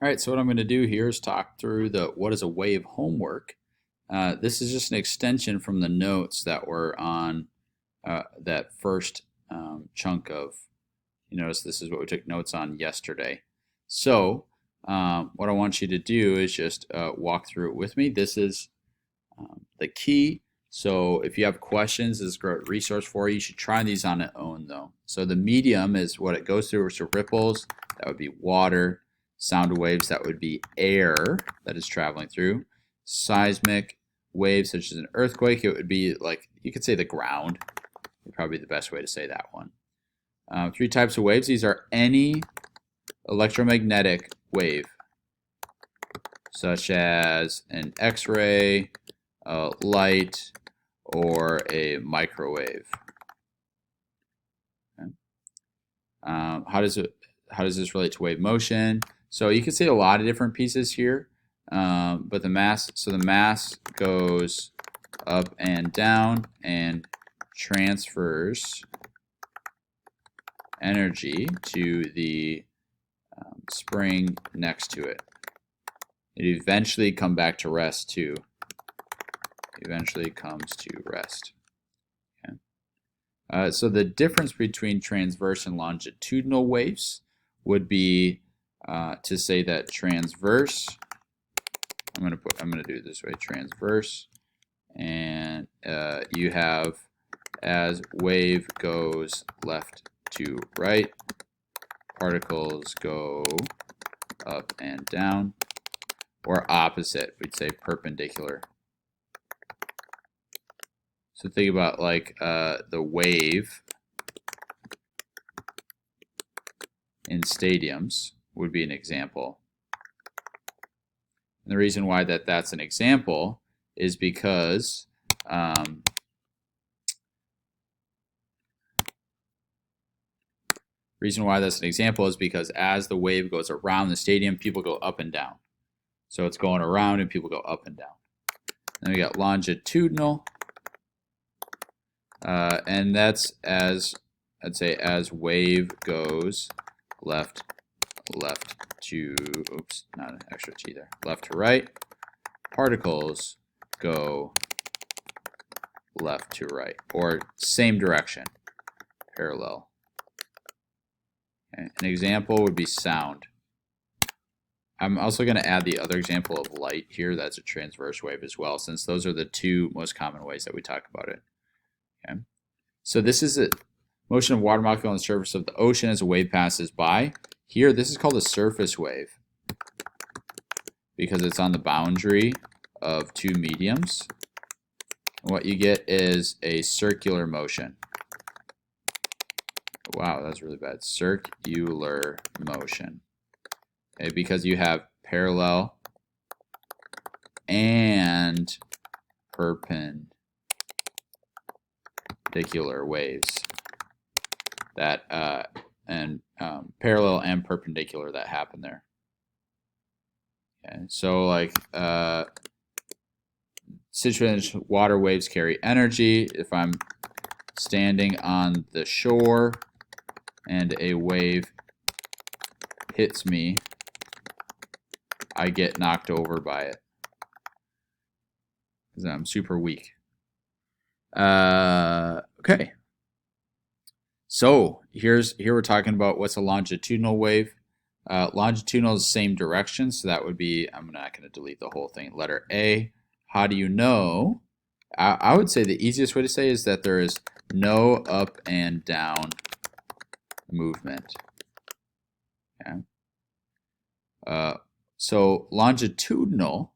All right, so what I'm going to do here is talk through the what is a wave homework. This is just an extension from the notes that were on that first chunk of, you notice this is what we took notes on yesterday. So what I want you to do is just walk through it with me. This is the key. So if you have questions, this is a great resource for you. You should try these on its own though. So the medium is what it goes through. So ripples, that would be water. Sound waves, that would be air that is traveling through. Seismic waves, such as an earthquake, it would be like, you could say the ground, would probably be the best way to say that one. Three types of waves. These are any electromagnetic wave, such as an X-ray, light, or a microwave. Okay. How does this relate to wave motion? So you can see a lot of different pieces here, but the mass goes up and down and transfers energy to the spring next to it. It eventually comes back to rest too. Eventually comes to rest. Okay. So the difference between transverse and longitudinal waves would be to say that transverse, I'm gonna do it this way, transverse, and you have as wave goes left to right, particles go up and down, or opposite, we'd say perpendicular. So think about like the wave in stadiums would be an example. And the reason why that's an example is because as the wave goes around the stadium, people go up and down. So it's going around and people go up and down. Then we got longitudinal, and that's as, I'd say, as wave goes left to, oops, not an extra T there, left to right, particles go left to right, or same direction, parallel. Okay. An example would be sound. I'm also going to add the other example of light here. That's a transverse wave as well, since those are the two most common ways that we talk about it. Okay. So this is a motion of water molecule on the surface of the ocean as a wave passes by. Here, this is called a surface wave because it's on the boundary of two mediums. And what you get is a circular motion. Wow, that's really bad. Circular motion. Okay, because you have parallel and perpendicular waves that parallel and perpendicular that happen there. Okay, so like situated water waves carry energy. If I'm standing on the shore and a wave hits me, I get knocked over by it because I'm super weak. Okay. So here we're talking about what's a longitudinal wave. Longitudinal is the same direction, so that would be, I'm not going to delete the whole thing. Letter A. How do you know? I would say the easiest way to say is that there is no up and down movement. Okay. So longitudinal,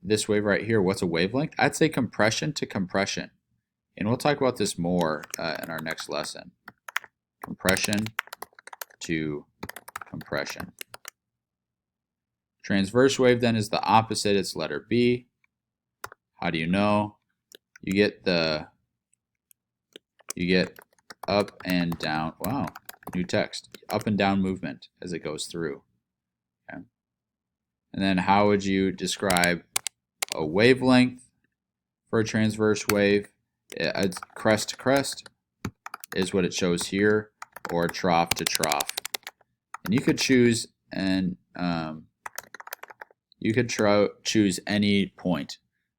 this wave right here, what's a wavelength? I'd say compression to compression. And we'll talk about this more in our next lesson. Compression to compression. Transverse wave then is the opposite. It's letter B. How do you know? You get up and down. Wow, new text. Up and down movement as it goes through. Okay. And then how would you describe a wavelength for a transverse wave? Crest to crest is what it shows here, or trough to trough. And you could choose you could choose any point.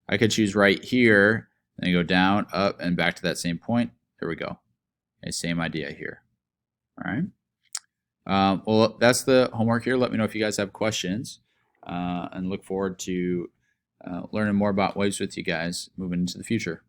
I could choose right here, and then go down, up, and back to that same point. There we go. Okay, same idea here. All right. Well, that's the homework here. Let me know if you guys have questions, and look forward to learning more about waves with you guys moving into the future.